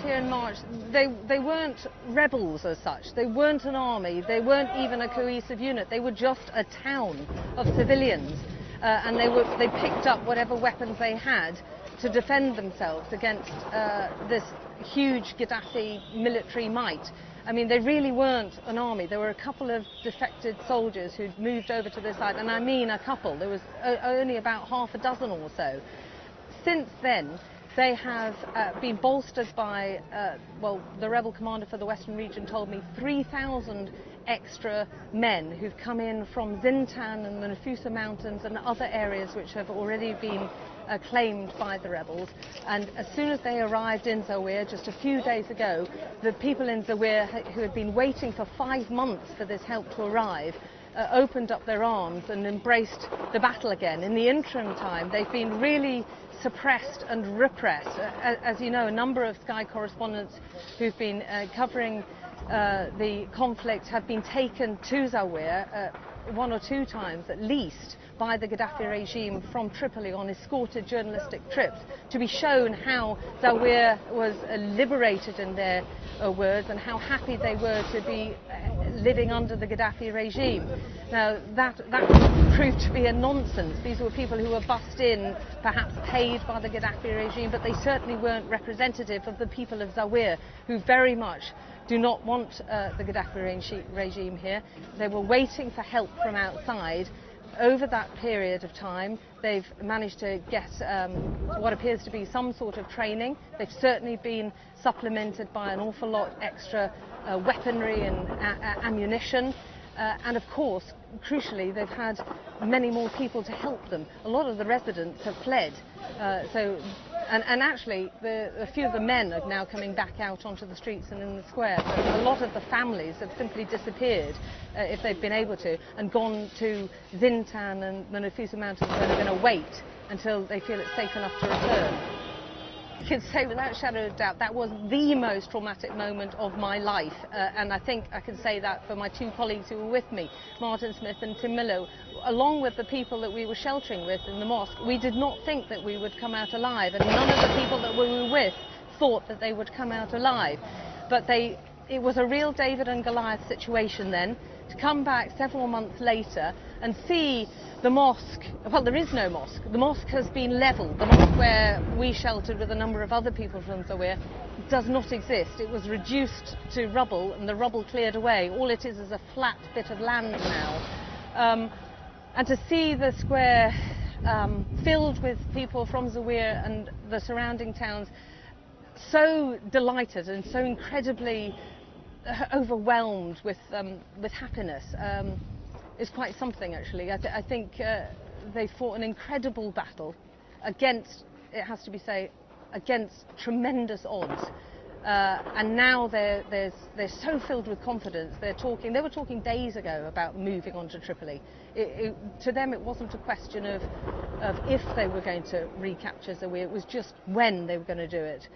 here in March, they weren't rebels as such. They weren't an army. They weren't even a cohesive unit. They were just a town of civilians, and they picked up whatever weapons they had to defend themselves against this huge Gaddafi military might. I mean, they really weren't an army. There were a couple of defected soldiers who'd moved over to this side, and I mean a couple. There was only about half a dozen or so. Since then, they have been bolstered by, well, the rebel commander for the Western region told me 3,000 extra men who've come in from Zintan and the Nafusa Mountains and other areas which have already been claimed by the rebels. And as soon as they arrived in Zawiyah just a few days ago, the people in Zawiyah who had been waiting for 5 months for this help to arrive opened up their arms and embraced the battle again. In the interim time, they've been really suppressed and repressed. As you know, a number of Sky correspondents who've been covering the conflict have been taken to Zawiyah 1 or 2 times at least by the Gaddafi regime from Tripoli on escorted journalistic trips to be shown how Zawiyah was liberated, in their words, and how happy they were to be living under the Gaddafi regime. Now that proved to be a nonsense. These were people who were bussed in, perhaps paid by the Gaddafi regime, but they certainly weren't representative of the people of Zawiyah, who very much do not want the Gaddafi regime here. They were waiting for help from outside. Over that period of time, they've managed to get what appears to be some sort of training. They've certainly been supplemented by an awful lot extra weaponry and ammunition. And of course, crucially, they've had many more people to help them. A lot of the residents have fled. And actually, a few of the men are now coming back out onto the streets and in the square. But a lot of the families have simply disappeared, if they've been able to, and gone to Zintan and the Nafusa Mountains, where they're going to wait until they feel it's safe enough to return. I can say without a shadow of doubt that was the most traumatic moment of my life, and I think I can say that for my 2 colleagues who were with me, Martin Smith and Tim Millo. Along with the people that we were sheltering with in the mosque, we did not think that we would come out alive, and none of the people that we were with thought that they would come out alive. But it was a real David and Goliath situation then, to come back several months later and see the mosque. Well, there is no mosque. The mosque has been levelled. The mosque where we sheltered with a number of other people from Zawiyah does not exist. It was reduced to rubble, and the rubble cleared away. All it is a flat bit of land now. And to see the square filled with people from Zawiyah and the surrounding towns, so delighted and so incredibly overwhelmed with happiness, is quite something, actually. I think they fought an incredible battle against, it has to be said, against tremendous odds. And now they're so filled with confidence. They were talking days ago about moving on to Tripoli. To them, it wasn't a question of if they were going to recapture Zawiyah, it was just when they were going to do it.